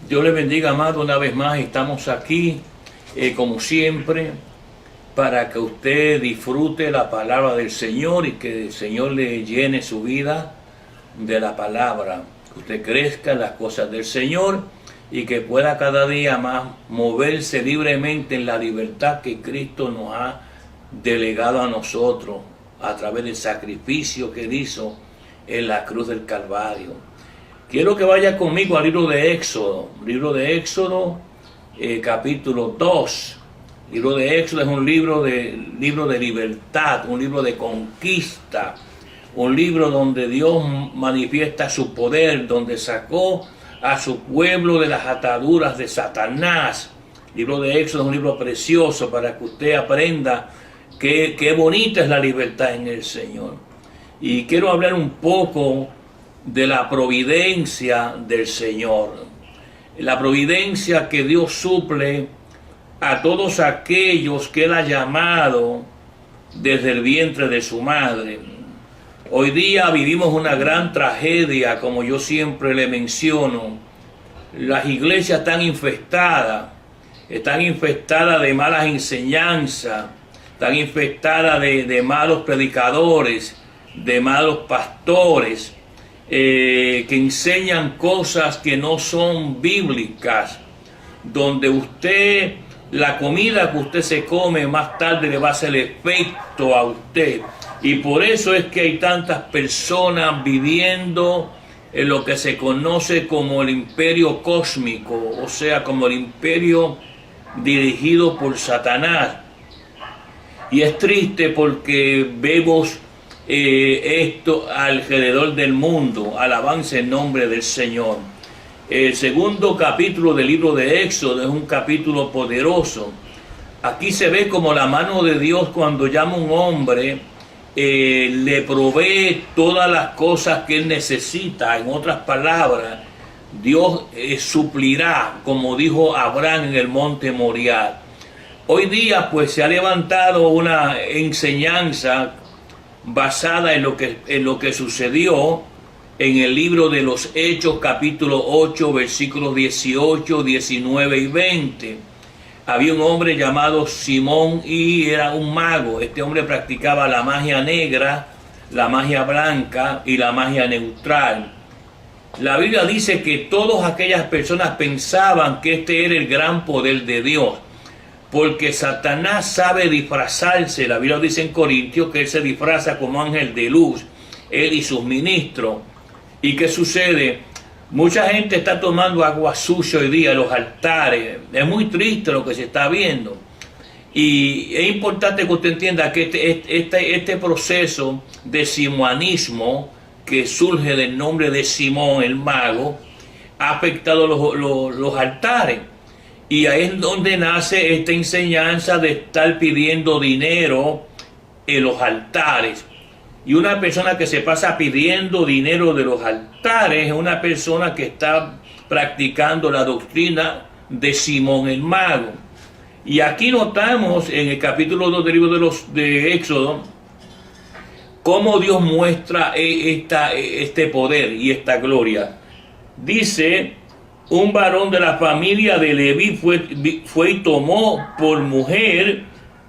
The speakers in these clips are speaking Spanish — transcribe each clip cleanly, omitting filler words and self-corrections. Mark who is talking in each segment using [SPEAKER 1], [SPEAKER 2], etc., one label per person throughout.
[SPEAKER 1] Dios le bendiga, amado, una vez más. Estamos aquí, como siempre, para que usted disfrute la palabra del Señor y que el Señor le llene su vida de la palabra. Que usted crezca en las cosas del Señor y que pueda cada día más moverse libremente en la libertad que Cristo nos ha delegado a nosotros a través del sacrificio que Él hizo en la cruz del Calvario. Quiero que vaya conmigo al libro de Éxodo, capítulo 2. El libro de Éxodo es un libro de libertad, un libro de conquista, un libro donde Dios manifiesta su poder, donde sacó a su pueblo de las ataduras de Satanás. El libro de Éxodo es un libro precioso para que usted aprenda qué bonita es la libertad en el Señor. Y quiero hablar un poco de la providencia del Señor. La providencia que Dios suple a todos aquellos que Él ha llamado desde el vientre de su madre. Hoy día vivimos una gran tragedia, como yo siempre le menciono. Las iglesias están infestadas de malas enseñanzas, están infestadas de malos predicadores, de malos pastores, que enseñan cosas que no son bíblicas, donde la comida que usted se come más tarde le va a hacer efecto a usted. Y por eso es que hay tantas personas viviendo en lo que se conoce como el imperio cósmico, o sea, como el imperio dirigido por Satanás. Y es triste porque vemos esto alrededor del mundo. Alabanza en nombre del Señor. El segundo capítulo del libro de Éxodo es un capítulo poderoso. Aquí se ve como la mano de Dios cuando llama a un hombre, le provee todas las cosas que él necesita. En otras palabras, Dios suplirá, como dijo Abraham en el monte Moriah. Hoy día pues se ha levantado una enseñanza basada en lo que sucedió en el libro de los Hechos, capítulo 8, versículos 18, 19 y 20. Había un hombre llamado Simón y era un mago. Este hombre practicaba la magia negra, la magia blanca y la magia neutral. La Biblia dice que todas aquellas personas pensaban que este era el gran poder de Dios, porque Satanás sabe disfrazarse. La Biblia dice en Corintios que él se disfraza como ángel de luz, él y sus ministros. ¿Y qué sucede? Mucha gente está tomando agua sucia hoy día en los altares. Es muy triste lo que se está viendo. Y es importante que usted entienda que este proceso de simonismo que surge del nombre de Simón el mago ha afectado los altares. Y ahí es donde nace esta enseñanza de estar pidiendo dinero en los altares. Y una persona que se pasa pidiendo dinero de los altares es una persona que está practicando la doctrina de Simón el mago. Y aquí notamos en el capítulo 2 del libro de Éxodo cómo Dios muestra este poder y esta gloria. Dice: un varón de la familia de Leví fue y tomó por mujer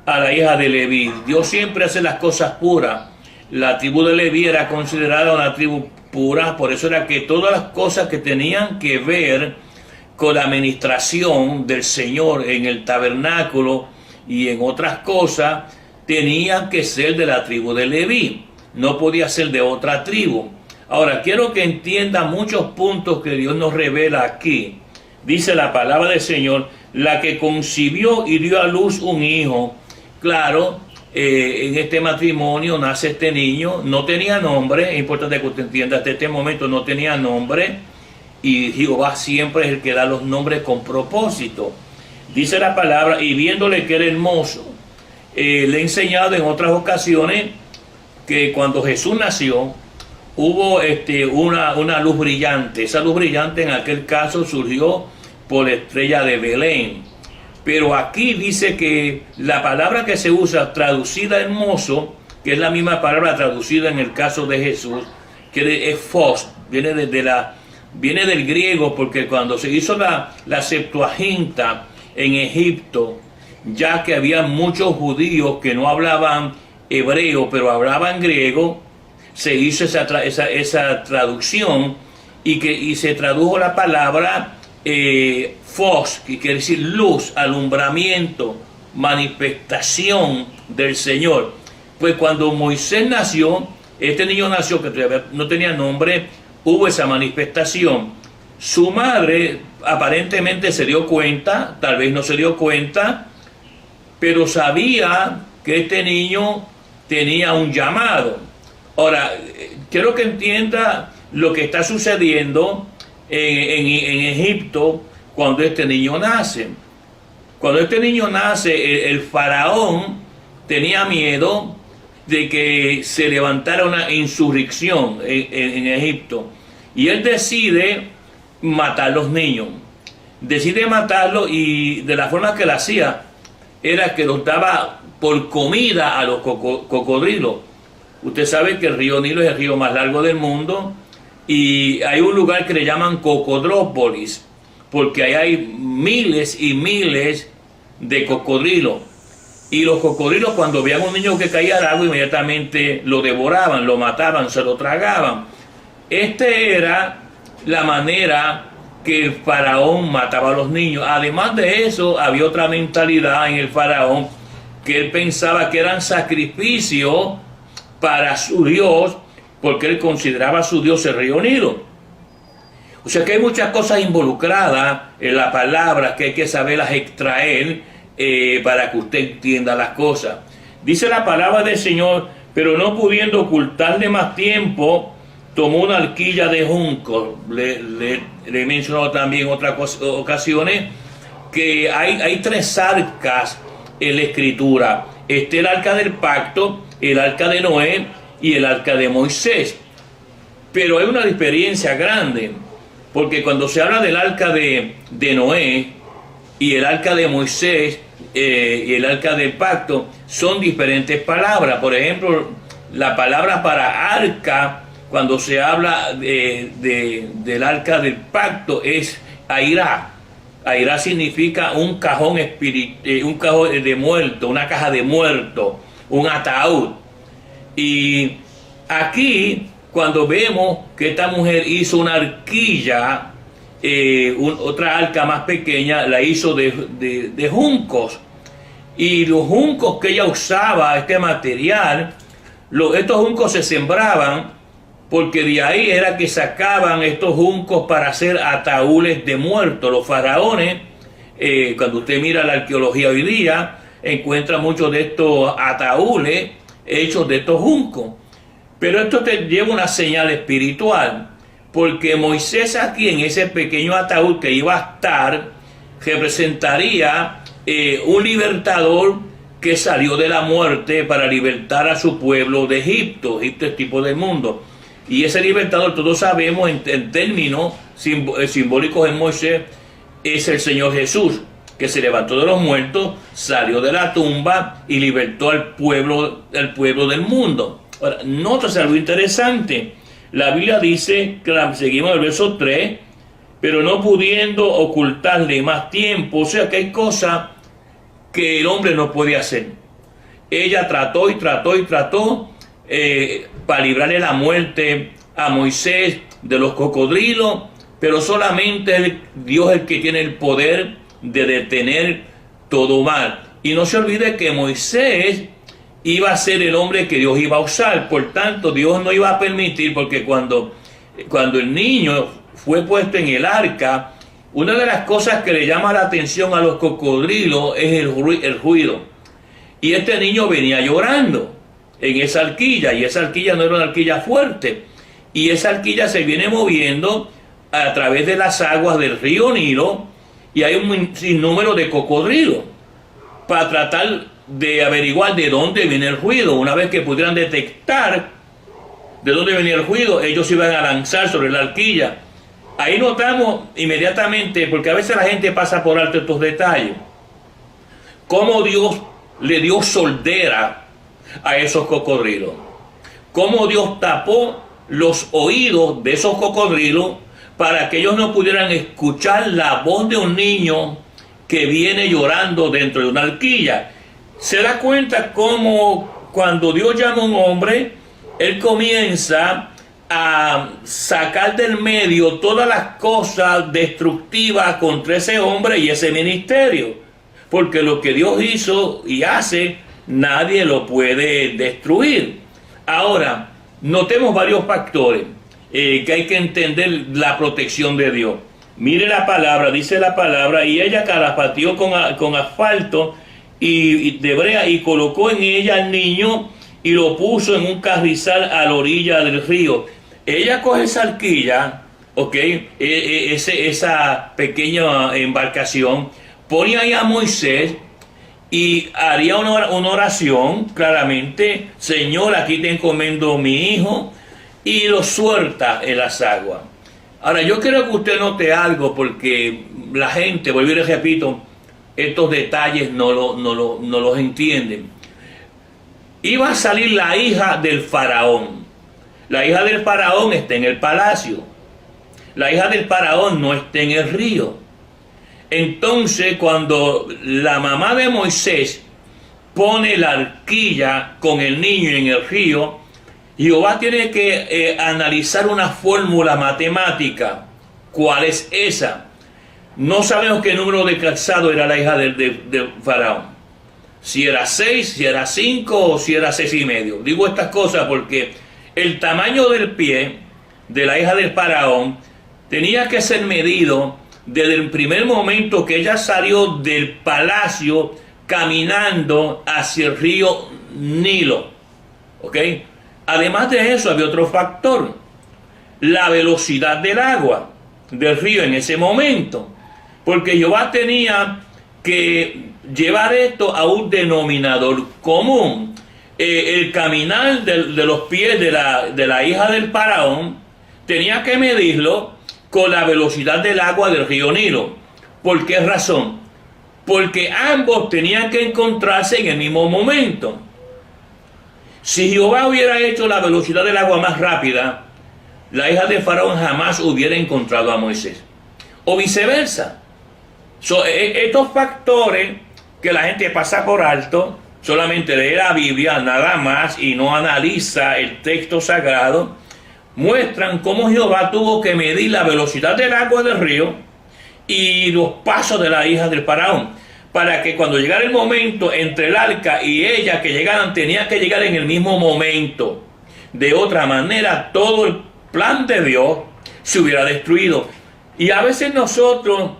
[SPEAKER 1] a la hija de Leví. Dios siempre hace las cosas puras. La tribu de Leví era considerada una tribu pura, por eso era que todas las cosas que tenían que ver con la administración del Señor en el tabernáculo y en otras cosas, tenían que ser de la tribu de Leví, no podía ser de otra tribu. Ahora, quiero que entienda muchos puntos que Dios nos revela aquí. Dice la palabra del Señor: la que concibió y dio a luz un hijo. Claro, en este matrimonio nace este niño, no tenía nombre. Es importante que usted entienda, hasta este momento no tenía nombre. Y Jehová siempre es el que da los nombres con propósito. Dice la palabra: y viéndole que era hermoso. Le he enseñado en otras ocasiones que cuando Jesús nació, hubo una luz brillante. Esa luz brillante en aquel caso surgió por la estrella de Belén. Pero aquí dice que la palabra que se usa, traducida hermoso, que es la misma palabra traducida en el caso de Jesús, que es fos, viene desde viene del griego, porque cuando se hizo la Septuaginta en Egipto, ya que había muchos judíos que no hablaban hebreo, pero hablaban griego, se hizo esa traducción y se tradujo la palabra phos, que quiere decir luz, alumbramiento, manifestación del Señor. Pues cuando Moisés nació, este niño nació, que todavía no tenía nombre, hubo esa manifestación. Su madre aparentemente se dio cuenta, tal vez no se dio cuenta, pero sabía que este niño tenía un llamado. Ahora, quiero que entienda lo que está sucediendo en Egipto cuando este niño nace. Cuando este niño nace, el faraón tenía miedo de que se levantara una insurrección en Egipto. Y él decide matar a los niños. Decide matarlos, y de la forma que lo hacía era que los daba por comida a los cocodrilos. Usted sabe que el río Nilo es el río más largo del mundo, y hay un lugar que le llaman Cocodrópolis, porque ahí hay miles y miles de cocodrilos. Y los cocodrilos, cuando veían a un niño que caía al agua, inmediatamente lo devoraban, lo mataban, se lo tragaban. Esta era la manera que el faraón mataba a los niños. Además de eso, había otra mentalidad en el faraón, que él pensaba que eran sacrificios para su Dios, porque él consideraba a su Dios el río Nilo. O sea que hay muchas cosas involucradas en la palabra que hay que saberlas extraer para que usted entienda las cosas. Dice la palabra del Señor: pero no pudiendo ocultarle más tiempo, tomó una arquilla de junco. Le he mencionado también en otras ocasiones que hay tres arcas en la Escritura. El arca del pacto, el arca de Noé y el arca de Moisés. Pero hay una diferencia grande, porque cuando se habla del arca de Noé y el arca de Moisés y el arca del pacto, son diferentes palabras. Por ejemplo, la palabra para arca, cuando se habla del arca del pacto, es airá. Airá significa un cajón de muerto, una caja de muerto, un ataúd. Y aquí, cuando vemos que esta mujer hizo una arquilla, otra arca más pequeña, la hizo de juncos. Y los juncos que ella usaba, este material, estos juncos se sembraban, porque de ahí era que sacaban estos juncos para hacer ataúdes de muertos. Los faraones, cuando usted mira la arqueología hoy día, encuentra muchos de estos ataúdes hechos de estos juncos. Pero esto te lleva una señal espiritual, porque Moisés aquí, en ese pequeño ataúd que iba a estar, representaría un libertador que salió de la muerte para libertar a su pueblo de Egipto. Egipto es tipo del mundo. Y ese libertador, todos sabemos en términos simbólicos en Moisés, es el Señor Jesús, que se levantó de los muertos, salió de la tumba y libertó al pueblo del mundo. Ahora, nótese algo interesante. La Biblia dice, seguimos el verso 3, pero no pudiendo ocultarle más tiempo. O sea que hay cosas que el hombre no puede hacer. Ella trató y trató y trató para librarle la muerte a Moisés de los cocodrilos, pero solamente Dios es el que tiene el poder de detener todo mal. Y no se olvide que Moisés iba a ser el hombre que Dios iba a usar. Por tanto, Dios no iba a permitir, porque cuando el niño fue puesto en el arca, una de las cosas que le llama la atención a los cocodrilos es el ruido. Y este niño venía llorando en esa arquilla, y esa arquilla no era una arquilla fuerte, y esa arquilla se viene moviendo a través de las aguas del río Nilo, y hay un sinnúmero de cocodrilos para tratar de averiguar de dónde viene el ruido. Una vez que pudieran detectar de dónde venía el ruido, ellos iban a lanzar sobre la arquilla. Ahí notamos inmediatamente, porque a veces la gente pasa por alto estos detalles, cómo Dios le dio soldera a esos cocodrilos, cómo Dios tapó los oídos de esos cocodrilos para que ellos no pudieran escuchar la voz de un niño que viene llorando dentro de una arquilla. Se da cuenta cómo cuando Dios llama a un hombre, Él comienza a sacar del medio todas las cosas destructivas contra ese hombre y ese ministerio. Porque lo que Dios hizo y hace, nadie lo puede destruir. Ahora, notemos varios factores que hay que entender la protección de Dios. Mire la palabra, dice la palabra, y ella calafateó con asfalto y de brea y colocó en ella al niño y lo puso en un carrizal a la orilla del río. Ella coge esa arquilla, ¿ok? Esa pequeña embarcación, pone ahí a Moisés y haría una oración, claramente, Señor, aquí te encomiendo mi hijo, y lo suelta en las aguas. Ahora, yo quiero que usted note algo, porque la gente, vuelvo y les repito, estos detalles no los entienden. Iba a salir la hija del faraón. La hija del faraón está en el palacio. La hija del faraón no está en el río. Entonces, cuando la mamá de Moisés pone la arquilla con el niño en el río, Jehová tiene que analizar una fórmula matemática. ¿Cuál es esa? No sabemos qué número de calzado era la hija del faraón. Si era 6, si era 5 o si era 6,5. Digo estas cosas porque el tamaño del pie de la hija del faraón tenía que ser medido desde el primer momento que ella salió del palacio caminando hacia el río Nilo. ¿Ok? Además de eso había otro factor, la velocidad del agua del río en ese momento, porque Jehová tenía que llevar esto a un denominador común. El caminar de los pies de la hija del faraón tenía que medirlo con la velocidad del agua del río Nilo. ¿Por qué razón? Porque ambos tenían que encontrarse en el mismo momento. Si Jehová hubiera hecho la velocidad del agua más rápida, la hija de Faraón jamás hubiera encontrado a Moisés. O viceversa. Estos factores que la gente pasa por alto, solamente lee la Biblia, nada más, y no analiza el texto sagrado, muestran cómo Jehová tuvo que medir la velocidad del agua del río y los pasos de la hija del Faraón, para que cuando llegara el momento entre el arca y ella que llegaran, tenía que llegar en el mismo momento. De otra manera, todo el plan de Dios se hubiera destruido. Y a veces nosotros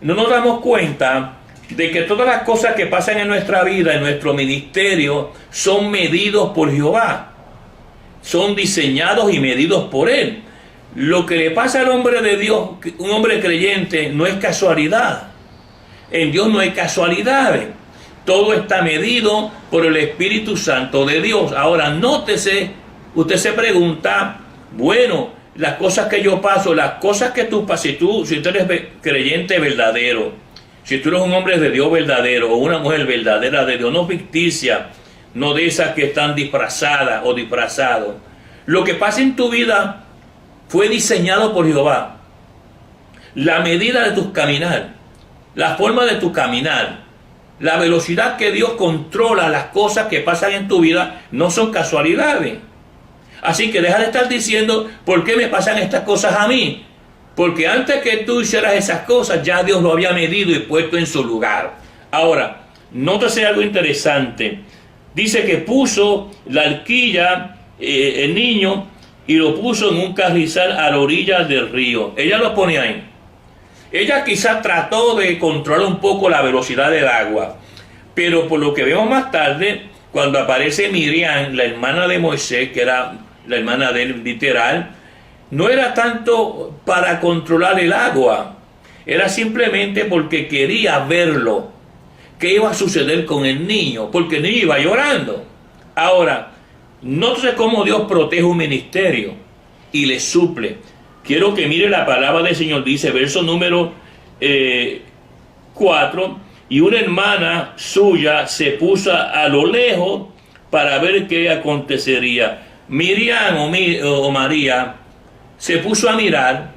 [SPEAKER 1] no nos damos cuenta de que todas las cosas que pasan en nuestra vida, en nuestro ministerio, son medidos por Jehová. Son diseñados y medidos por Él. Lo que le pasa al hombre de Dios, un hombre creyente, no es casualidad. En Dios no hay casualidades. Todo está medido por el Espíritu Santo de Dios. Ahora, nótese, usted se pregunta, bueno, las cosas que yo paso, las cosas que tú pasas, si tú eres creyente verdadero, si tú eres un hombre de Dios verdadero o una mujer verdadera de Dios, no ficticia, no de esas que están disfrazadas o disfrazados, lo que pasa en tu vida fue diseñado por Jehová. La medida de tu caminar, la forma de tu caminar, la velocidad que Dios controla las cosas que pasan en tu vida, no son casualidades. Así que deja de estar diciendo, ¿por qué me pasan estas cosas a mí? Porque antes que tú hicieras esas cosas, ya Dios lo había medido y puesto en su lugar. Ahora, nótese algo interesante. Dice que puso la arquilla, el niño, y lo puso en un carrizal a la orilla del río. Ella lo pone ahí. Ella quizás trató de controlar un poco la velocidad del agua, pero por lo que vemos más tarde, cuando aparece Miriam, la hermana de Moisés, que era la hermana de él literal, no era tanto para controlar el agua, era simplemente porque quería verlo, qué iba a suceder con el niño, porque el niño iba llorando. Ahora, no sé cómo Dios protege un ministerio y le suple. Quiero que mire la palabra del Señor, dice, verso número 4, y una hermana suya se puso a lo lejos para ver qué acontecería. Miriam o María se puso a mirar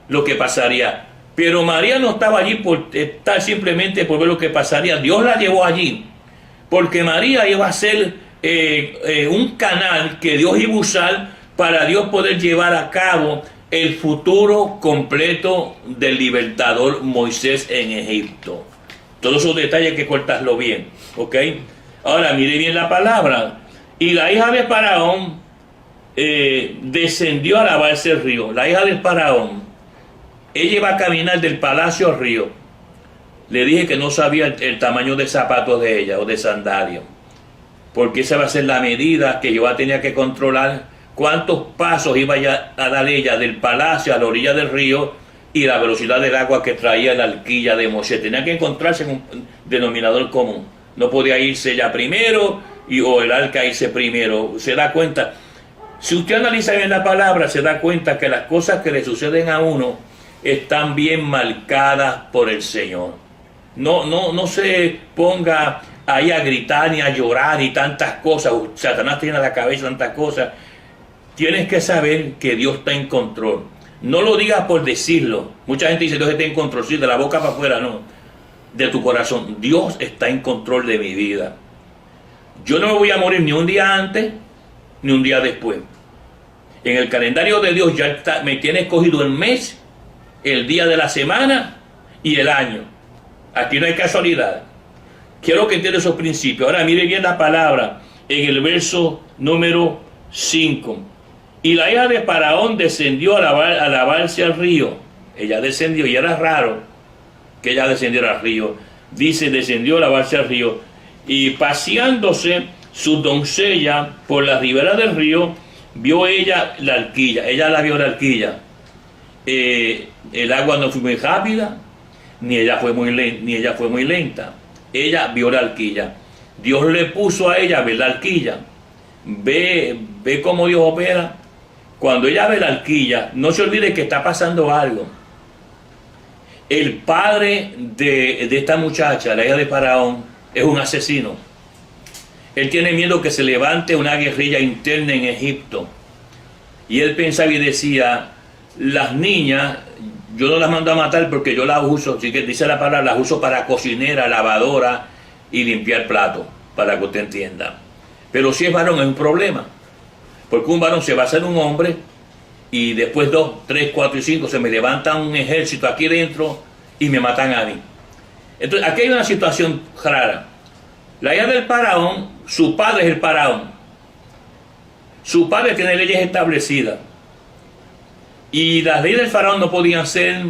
[SPEAKER 1] lo que pasaría. Pero María no estaba allí por estar simplemente por ver lo que pasaría. Dios la llevó allí, porque María iba a ser un canal que Dios iba a usar para Dios poder llevar a cabo el futuro completo del libertador Moisés en Egipto. Todos esos detalles hay que cortarlo bien, ¿ok? Ahora mire bien la palabra. Y la hija de Faraón descendió a lavarse el río. La hija del Faraón, ella iba a caminar del palacio al río. Le dije que no sabía el tamaño de zapatos de ella o de sandalias, porque esa va a ser la medida que Jehová tenía que controlar cuántos pasos iba a dar ella del palacio a la orilla del río y la velocidad del agua que traía la arquilla de Moisés. Tenía que encontrarse en un denominador común. No podía irse ella primero o el arca irse primero. Se da cuenta. Si usted analiza bien la palabra, se da cuenta que las cosas que le suceden a uno están bien marcadas por el Señor. No se ponga ahí a gritar ni a llorar y tantas cosas. Satanás tiene en la cabeza tantas cosas. Tienes que saber que Dios está en control. No lo digas por decirlo. Mucha gente dice Dios está en control. Sí, de la boca para afuera, no. De tu corazón. Dios está en control de mi vida. Yo no me voy a morir ni un día antes ni un día después. En el calendario de Dios ya está, me tiene escogido el mes, el día de la semana y el año. Aquí no hay casualidad. Quiero que entienda esos principios. Ahora mire bien la palabra en el verso número 5. Y la hija de Faraón descendió a lavarse al río. Ella descendió, y era raro que ella descendiera al río. Dice, descendió a lavarse al río. Y paseándose su doncella por la ribera del río, vio ella la arquilla. Ella la vio la arquilla. El agua no fue muy rápida, ni ella fue muy lenta. Ella vio la arquilla. Dios le puso a ella a ver la arquilla. Ve cómo Dios opera. Cuando ella ve la arquilla, no se olvide que está pasando algo. El padre de esta muchacha, la hija de Faraón, es un asesino. Él tiene miedo que se levante una guerrilla interna en Egipto. Y él pensaba y decía, las niñas, yo no las mando a matar porque yo las uso, así que dice la palabra, las uso para cocinera, lavadora y limpiar platos, para que usted entienda. Pero si es varón es un problema, porque un varón se va a hacer un hombre y después 2, 3, 4 y 5 se me levanta un ejército aquí dentro y me matan a mí. Entonces aquí hay una situación rara. La hija del Faraón, su padre es el Faraón. Su padre tiene leyes establecidas y las leyes del Faraón no podían ser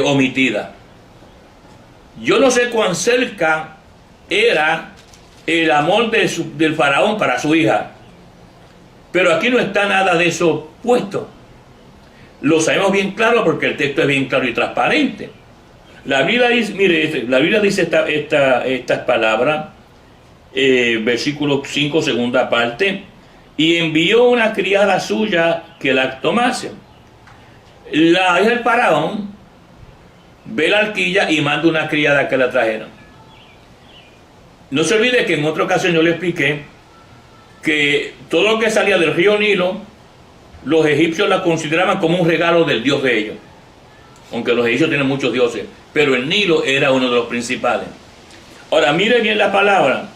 [SPEAKER 1] omitidas. Yo no sé cuán cerca era el amor del Faraón para su hija, pero aquí no está nada de eso puesto. Lo sabemos bien claro porque el texto es bien claro y transparente. La Biblia dice, mire, la Biblia dice estas palabras, versículo 5, segunda parte, y envió una criada suya que la tomase. La hija del Faraón ve la arquilla y manda una criada que la trajera. No se olvide que en otra ocasión yo le expliqué que todo lo que salía del río Nilo, los egipcios la consideraban como un regalo del dios de ellos. Aunque los egipcios tienen muchos dioses, pero el Nilo era uno de los principales. Ahora, mire bien la palabra.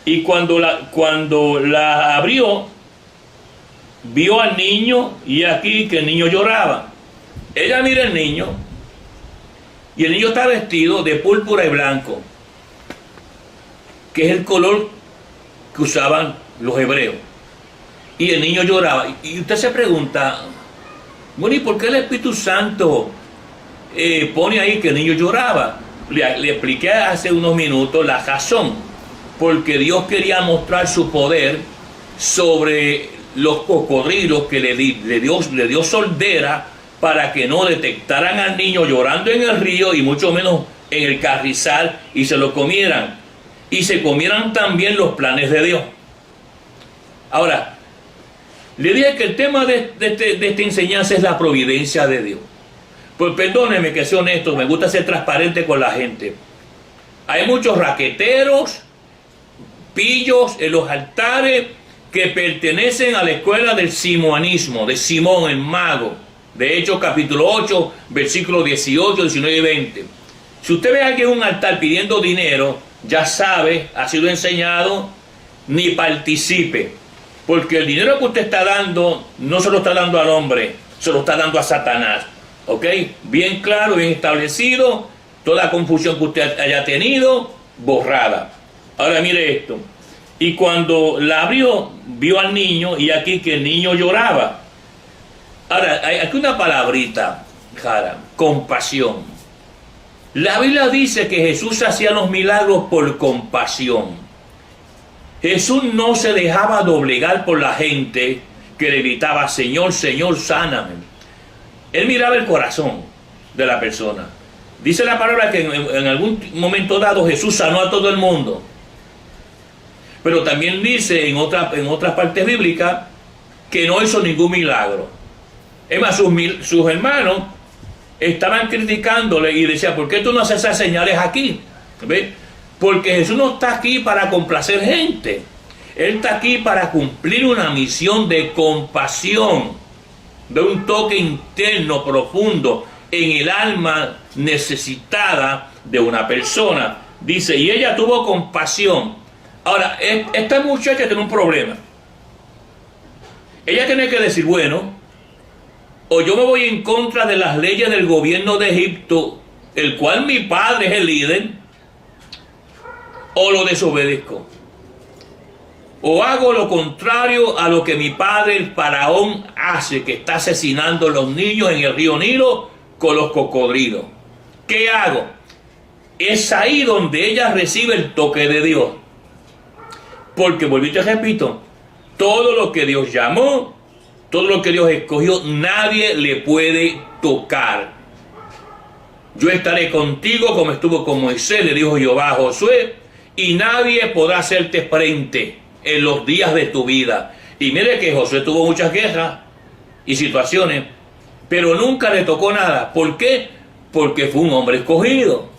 [SPEAKER 1] Y cuando la abrió, vio al niño y aquí que el niño lloraba. Ella mira al niño y el niño está vestido de púrpura y blanco, que es el color que usaban los hebreos. Y el niño lloraba. Y usted se pregunta, bueno, ¿y por qué el Espíritu Santo pone ahí que el niño lloraba? Le expliqué hace unos minutos la razón. Porque Dios quería mostrar su poder sobre los cocodrilos que le dio sordera para que no detectaran al niño llorando en el río y mucho menos en el carrizal y se lo comieran. Y se comieran también los planes de Dios. Ahora, le dije que el tema de esta enseñanza es la providencia de Dios. Pues perdónenme que sea honesto, me gusta ser transparente con la gente. Hay muchos raqueteros, pillos en los altares que pertenecen a la escuela del simonismo, de Simón el mago. De Hechos capítulo 8, versículos 18, 19 y 20. Si usted ve a alguien en un altar pidiendo dinero, ya sabe, ha sido enseñado, ni participe. Porque el dinero que usted está dando, no se lo está dando al hombre, se lo está dando a Satanás. ¿Ok? Bien claro, bien establecido, toda confusión que usted haya tenido, borrada. Ahora mire esto. Y cuando la abrió, vio al niño, y aquí que el niño lloraba. Ahora, hay aquí una palabrita, Jara, compasión. La Biblia dice que Jesús hacía los milagros por compasión. Jesús no se dejaba doblegar por la gente que le gritaba, Señor, Señor, sáname. Él miraba el corazón de la persona. Dice la palabra que en algún momento dado Jesús sanó a todo el mundo. Pero también dice en otras partes bíblicas que no hizo ningún milagro. Es más, sus hermanos estaban criticándole y decían, ¿por qué tú no haces esas señales aquí? ¿Ves? Porque Jesús no está aquí para complacer gente. Él está aquí para cumplir una misión de compasión, de un toque interno profundo en el alma necesitada de una persona. Dice, y ella tuvo compasión. Ahora, esta muchacha tiene un problema. Ella tiene que decir, bueno, o yo me voy en contra de las leyes del gobierno de Egipto, el cual mi padre es el líder, o lo desobedezco. O hago lo contrario a lo que mi padre, el faraón, hace, que está asesinando a los niños en el río Nilo con los cocodrilos. ¿Qué hago? Es ahí donde ella recibe el toque de Dios. Porque, volví y te repito, todo lo que Dios llamó, todo lo que Dios escogió, nadie le puede tocar. Yo estaré contigo como estuvo con Moisés, le dijo Jehová a Josué, y nadie podrá hacerte frente en los días de tu vida. Y mire que Josué tuvo muchas guerras y situaciones, pero nunca le tocó nada. ¿Por qué? Porque fue un hombre escogido.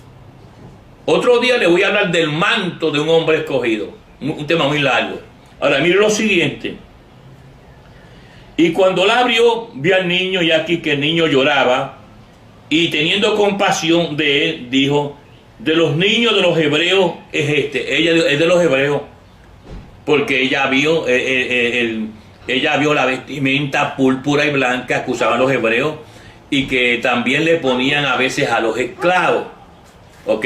[SPEAKER 1] Otro día le voy a hablar del manto de un hombre escogido, un tema muy largo. Ahora mire lo siguiente. Y cuando la abrió, vio al niño, y aquí que el niño lloraba, y teniendo compasión de él, dijo, de los niños de los hebreos es este. Ella es de los hebreos, porque ella vio la vestimenta púrpura y blanca que usaban los hebreos, y que también le ponían a veces a los esclavos. ¿Ok?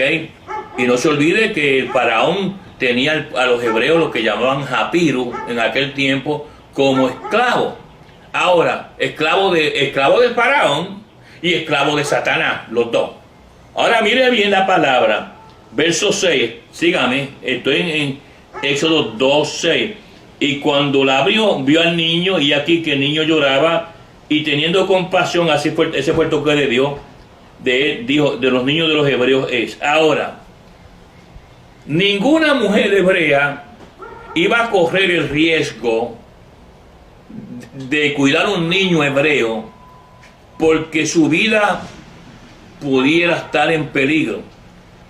[SPEAKER 1] Y no se olvide que el faraón tenía a los hebreos lo que llamaban japiru en aquel tiempo como esclavos. Ahora, esclavo del faraón y esclavo de Satanás, los dos. Ahora mire bien la palabra, verso 6, sígame, estoy en Éxodo 2:6. Y cuando la abrió, vio al niño, y aquí que el niño lloraba, y teniendo compasión, ese fue el toque de Dios, de él, dijo, de los niños de los hebreos es. Ahora, ninguna mujer hebrea iba a correr el riesgo de cuidar a un niño hebreo, porque su vida pudiera estar en peligro.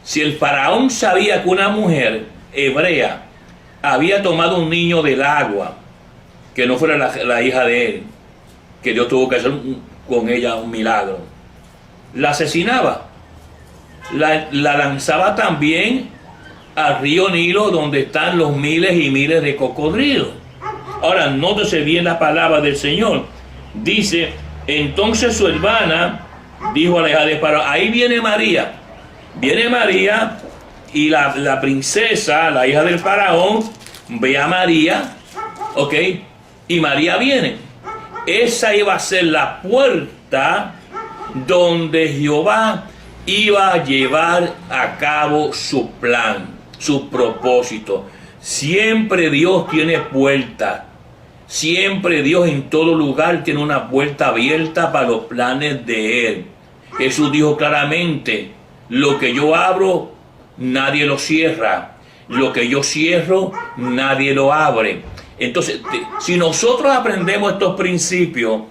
[SPEAKER 1] Si el faraón sabía que una mujer hebrea había tomado un niño del agua, que no fuera la hija de él, que Dios tuvo que hacer con ella un milagro, la asesinaba, la lanzaba también al río Nilo, donde están los miles y miles de cocodrilos. Ahora, nótese bien la palabra del Señor. Dice, entonces su hermana dijo a la hija de Faraón, ahí viene María. Viene María, y la princesa, la hija del Faraón, ve a María, ¿ok? Y María viene. Esa iba a ser la puerta donde Jehová iba a llevar a cabo su plan, su propósito. Siempre Dios tiene puertas. Siempre Dios en todo lugar tiene una puerta abierta para los planes de Él. Jesús dijo claramente, lo que yo abro, nadie lo cierra. Lo que yo cierro, nadie lo abre. Entonces, si nosotros aprendemos estos principios,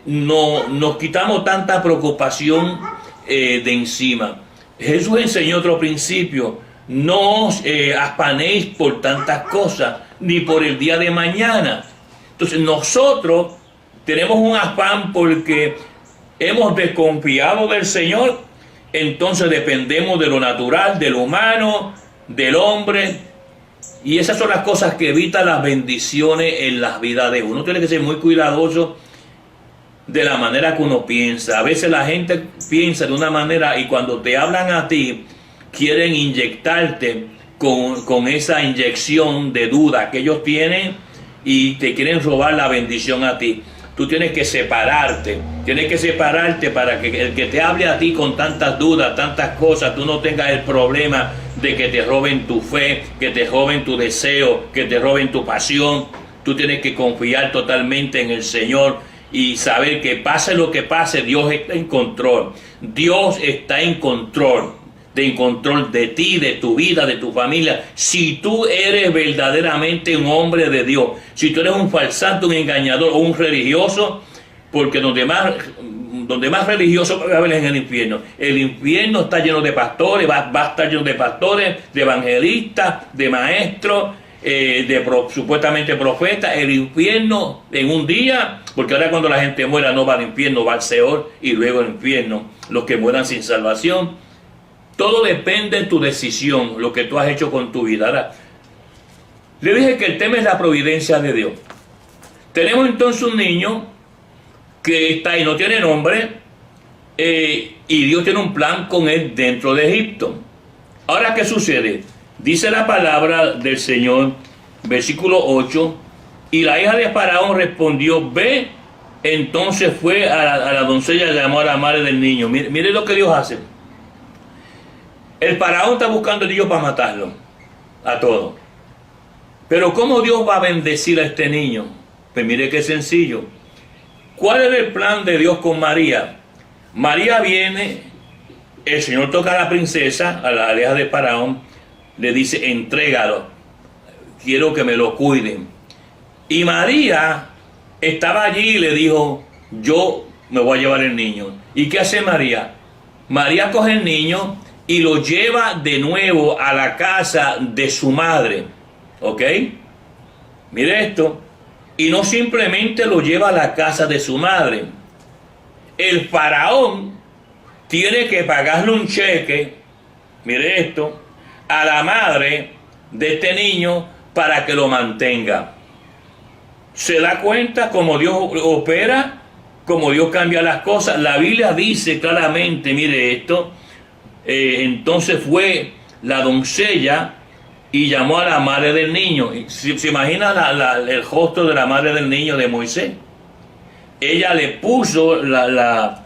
[SPEAKER 1] no nos quitamos tanta preocupación de encima. Jesús enseñó otro principio: no os afanéis por tantas cosas, ni por el día de mañana. Entonces nosotros tenemos un afán porque hemos desconfiado del Señor, entonces dependemos de lo natural, de lo humano, del hombre. Y esas son las cosas que evitan las bendiciones en las vidas de uno. Tiene que ser muy cuidadoso de la manera que uno piensa. A veces la gente piensa de una manera y cuando te hablan a ti, quieren inyectarte con esa inyección de duda que ellos tienen y te quieren robar la bendición a ti. Tú tienes que separarte para que el que te hable a ti con tantas dudas, tantas cosas, tú no tengas el problema de que te roben tu fe, que te roben tu deseo, que te roben tu pasión. Tú tienes que confiar totalmente en el Señor y saber que pase lo que pase, Dios está en control. Dios está en control de ti, de tu vida, de tu familia. Si tú eres verdaderamente un hombre de Dios, si tú eres un falsante, un engañador o un religioso, porque donde más religioso va a haber en el infierno. El infierno está lleno de pastores, va a estar lleno de pastores, de evangelistas, de maestros, supuestamente profetas. El infierno en un día, porque ahora cuando la gente muera no va al infierno, va al Seol y luego al infierno, los que mueran sin salvación. Todo depende de tu decisión, lo que tú has hecho con tu vida. Ahora, le dije que el tema es la providencia de Dios. Tenemos entonces un niño que está ahí, no tiene nombre, y Dios tiene un plan con él dentro de Egipto. Ahora, ¿qué sucede? Dice la palabra del Señor, versículo 8, y la hija de Faraón respondió, ve. Entonces fue a la doncella y llamó a la madre del niño. Mire lo que Dios hace. El faraón está buscando al niño para matarlo, a todos. Pero ¿cómo Dios va a bendecir a este niño? Pues mire qué sencillo. ¿Cuál es el plan de Dios con María? María viene, el Señor toca a la princesa, a la hija de Faraón, le dice, entrégalo, quiero que me lo cuiden. Y María estaba allí y le dijo, yo me voy a llevar el niño. ¿Y qué hace María? María coge el niño y lo lleva de nuevo a la casa de su madre. ¿Ok? Mire esto. Y no simplemente lo lleva a la casa de su madre. El faraón tiene que pagarle un cheque, mire esto, a la madre de este niño para que lo mantenga. ¿Se da cuenta cómo Dios opera? Cómo Dios cambia las cosas. La Biblia dice claramente, mire esto, entonces fue la doncella y llamó a la madre del niño. ¿Se imagina el rostro de la madre del niño de Moisés? Ella le puso la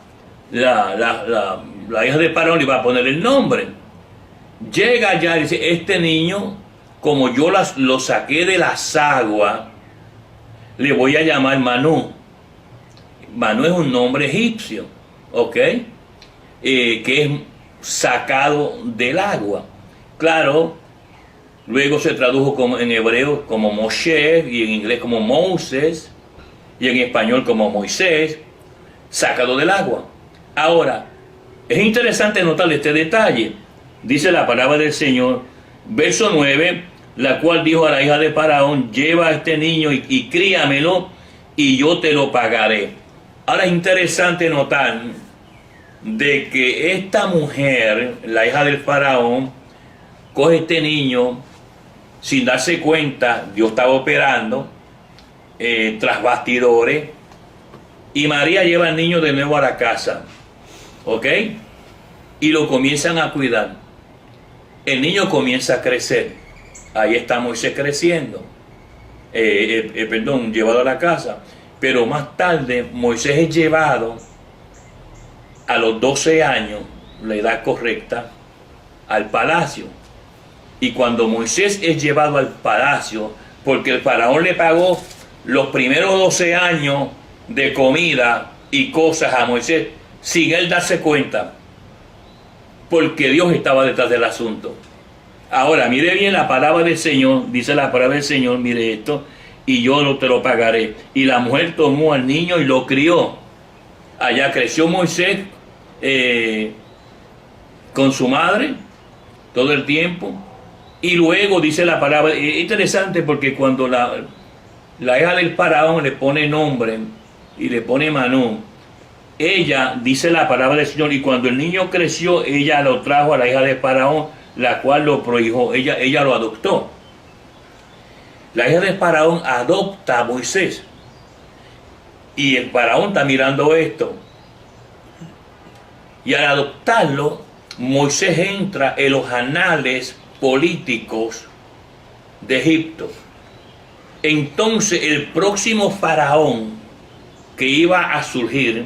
[SPEAKER 1] hija de Faraón, le iba a poner el nombre. Llega allá y dice, este niño, como yo lo saqué de las aguas, le voy a llamar Manú. Manú es un nombre egipcio, ¿ok? Que es sacado del agua. Claro, luego se tradujo en hebreo como Moshe, y en inglés como Moses, y en español como Moisés, sacado del agua. Ahora, es interesante notar este detalle. Dice la palabra del Señor, verso 9, la cual dijo a la hija de Faraón, lleva a este niño y críamelo, y yo te lo pagaré. Ahora es interesante notar de que esta mujer, la hija del Faraón, coge este niño sin darse cuenta. Dios estaba operando tras bastidores, y María lleva al niño de nuevo a la casa, ¿ok? Y lo comienzan a cuidar. El niño comienza a crecer. Ahí está Moisés creciendo, llevado a la casa. Pero más tarde Moisés es llevado a los 12 años, la edad correcta, al palacio. Y cuando Moisés es llevado al palacio, porque el faraón le pagó los primeros 12 años de comida y cosas a Moisés, sin él darse cuenta, porque Dios estaba detrás del asunto. Ahora, mire bien la palabra del Señor, dice la palabra del Señor, mire esto, y yo te lo pagaré. Y la mujer tomó al niño y lo crió. Allá creció Moisés con su madre todo el tiempo. Y luego dice la palabra, es interesante porque cuando la hija del faraón le pone nombre y le pone Manú, ella, dice la palabra del Señor, y cuando el niño creció, ella lo trajo a la hija de Faraón, la cual lo prohijó, ella lo adoptó. La hija de Faraón adopta a Moisés. Y el Faraón está mirando esto. Y al adoptarlo, Moisés entra en los anales políticos de Egipto. Entonces el próximo faraón que iba a surgir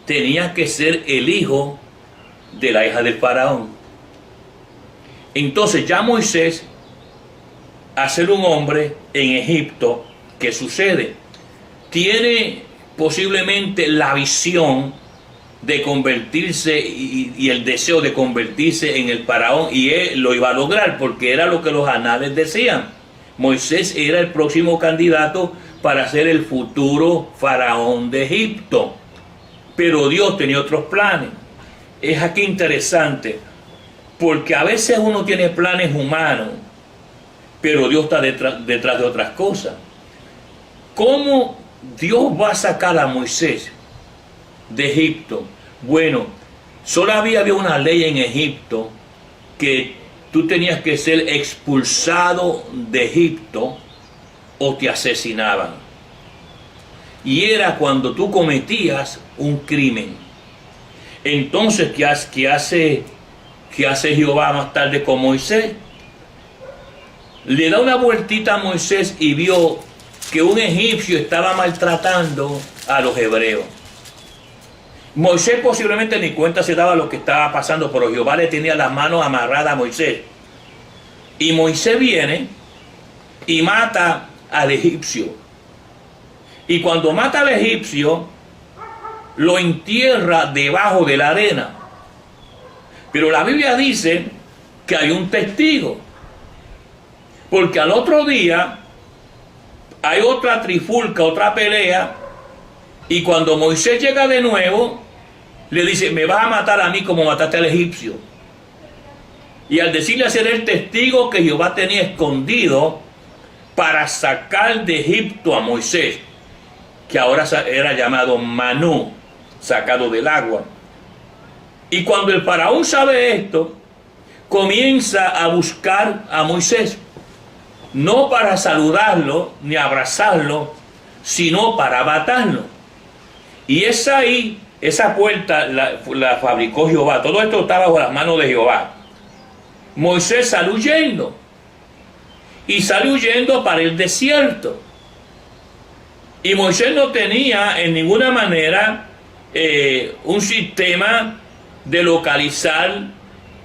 [SPEAKER 1] tenía que ser el hijo de la hija del faraón. Entonces ya Moisés, a ser un hombre en Egipto, ¿qué sucede? Tiene posiblemente la visión de convertirse y el deseo de convertirse en el faraón, y él lo iba a lograr porque era lo que los anales decían. Moisés era el próximo candidato para ser el futuro faraón de Egipto, pero Dios tenía otros planes. Es aquí interesante, porque a veces uno tiene planes humanos, pero Dios está detrás de otras cosas. ¿Cómo Dios va a sacar a Moisés de Egipto? Bueno, solo había una ley en Egipto que tú tenías que ser expulsado de Egipto o te asesinaban. Y era cuando tú cometías un crimen. Entonces, ¿qué hace Jehová más tarde con Moisés? Le da una vueltita a Moisés y vio que un egipcio estaba maltratando a los hebreos. Moisés posiblemente ni cuenta se daba lo que estaba pasando, pero Jehová le tenía las manos amarradas a Moisés. Y Moisés viene y mata al egipcio. Y cuando mata al egipcio, lo entierra debajo de la arena. Pero la Biblia dice que hay un testigo. Porque al otro día hay otra trifulca, otra pelea. Y cuando Moisés llega de nuevo, le dice: me vas a matar a mí como mataste al egipcio. Y al decirle a ser el testigo que Jehová tenía escondido para sacar de Egipto a Moisés, que ahora era llamado Manú, sacado del agua. Y cuando el faraón sabe esto, comienza a buscar a Moisés, no para saludarlo ni abrazarlo, sino para matarlo. Y es ahí, esa puerta la fabricó Jehová. Todo esto está bajo las manos de Jehová. Moisés sale huyendo. Y sale huyendo para el desierto. Y Moisés no tenía en ninguna manera un sistema de localizar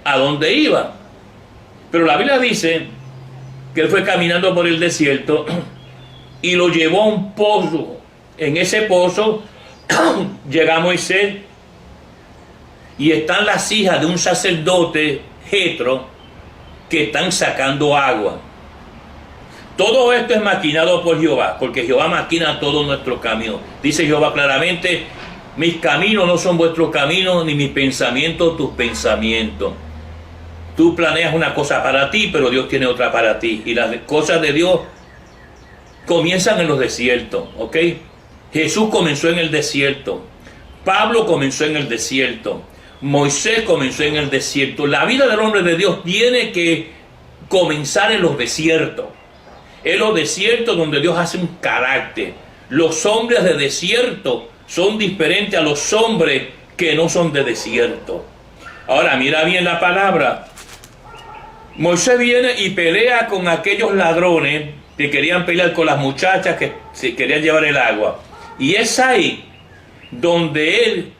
[SPEAKER 1] a dónde iba. Pero la Biblia dice que él fue caminando por el desierto y lo llevó a un pozo. En ese pozo llega Moisés y están las hijas de un sacerdote, Jetro, que están sacando agua. Todo esto es maquinado por Jehová, porque Jehová maquina todos nuestros caminos. Dice Jehová claramente: mis caminos no son vuestros caminos, ni mis pensamientos tus pensamientos. Tú planeas una cosa para ti, pero Dios tiene otra para ti. Y las cosas de Dios comienzan en los desiertos, ¿ok? Jesús comenzó en el desierto. Pablo comenzó en el desierto. Moisés comenzó en el desierto. La vida del hombre de Dios tiene que comenzar en los desiertos. En los desiertos donde Dios hace un carácter. Los hombres de desierto son diferentes a los hombres que no son de desierto. Ahora mira bien la palabra. Moisés viene y pelea con aquellos ladrones que querían pelear con las muchachas que se querían llevar el agua. Y es ahí donde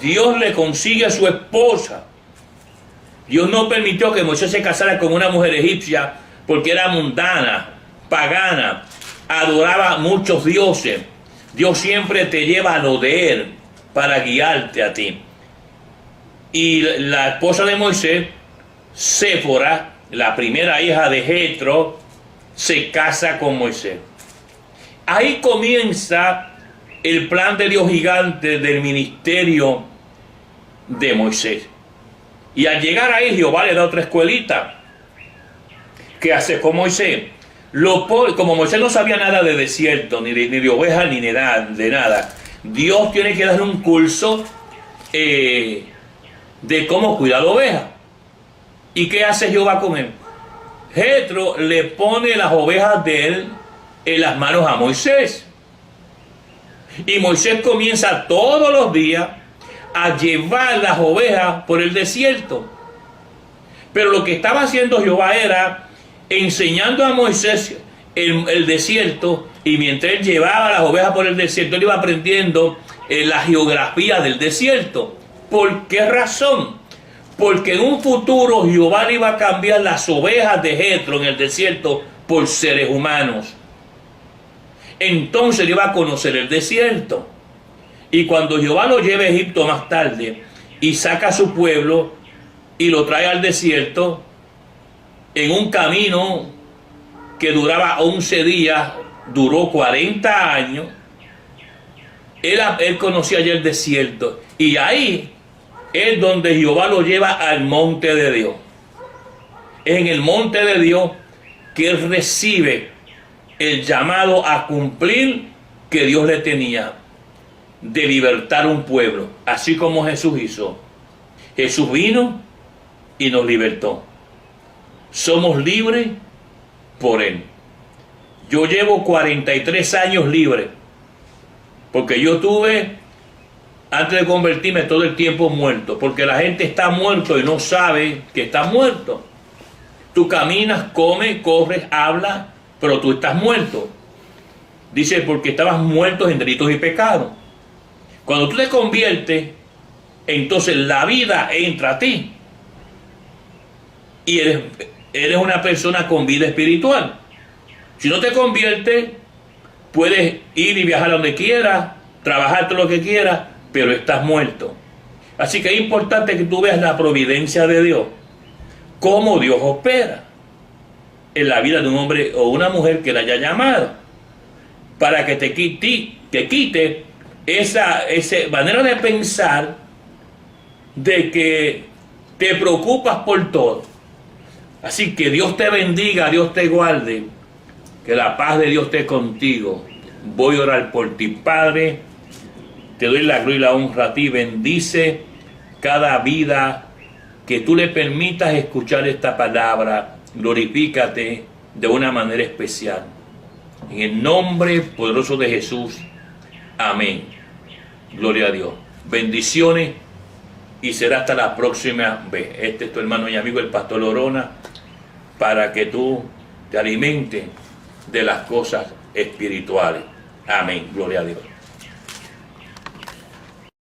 [SPEAKER 1] Dios le consigue a su esposa. Dios no permitió que Moisés se casara con una mujer egipcia porque era mundana, pagana, adoraba a muchos dioses. Dios siempre te lleva a lo de Él para guiarte a ti. Y la esposa de Moisés, Séfora, la primera hija de Jetro, se casa con Moisés. Ahí comienza el plan de Dios gigante del ministerio de Moisés. Y al llegar ahí, Jehová le da otra escuelita. ¿Qué hace con Moisés? Como Moisés no sabía nada de desierto, ni de ovejas, ni de nada, Dios tiene que dar un curso de cómo cuidar la oveja. ¿Y qué hace Jehová con él? Jetro le pone las ovejas de él en las manos a Moisés. Y Moisés comienza todos los días a llevar las ovejas por el desierto. Pero lo que estaba haciendo Jehová era enseñando a Moisés el desierto, y mientras él llevaba las ovejas por el desierto, él iba aprendiendo la geografía del desierto. ¿Por qué razón? Porque en un futuro Jehová le iba a cambiar las ovejas de Jetro en el desierto por seres humanos. Entonces él iba a conocer el desierto. Y cuando Jehová lo lleva a Egipto más tarde y saca a su pueblo y lo trae al desierto, en un camino que duraba 11 días, duró 40 años, él conocía ya el desierto. Y ahí es donde Jehová lo lleva al monte de Dios. Es en el monte de Dios que él recibe el llamado a cumplir que Dios le tenía, de libertar un pueblo, así como Jesús hizo. Jesús vino y nos libertó. Somos libres por él. Yo llevo 43 años libre, porque yo tuve, antes de convertirme, todo el tiempo muerto, porque la gente está muerto y no sabe que está muerto. Tú caminas, comes, corres, hablas, pero tú estás muerto. Dice, porque estabas muerto en delitos y pecados. Cuando tú te conviertes, entonces la vida entra a ti. Y eres una persona con vida espiritual. Si no te conviertes, puedes ir y viajar a donde quieras, trabajar todo lo que quieras, pero estás muerto. Así que es importante que tú veas la providencia de Dios, cómo Dios opera en la vida de un hombre o una mujer que le haya llamado, para que te quite esa manera de pensar de que te preocupas por todo. Así que Dios te bendiga, Dios te guarde, que la paz de Dios esté contigo. Voy a orar por ti, Padre. Te doy la gloria y la honra a ti. Bendice cada vida que tú le permitas escuchar esta palabra. Glorifícate de una manera especial. En el nombre poderoso de Jesús. Amén. Gloria a Dios. Bendiciones y será hasta la próxima vez. Este es tu hermano y amigo el pastor Lorona, para que tú te alimentes de las cosas espirituales. Amén. Gloria a Dios.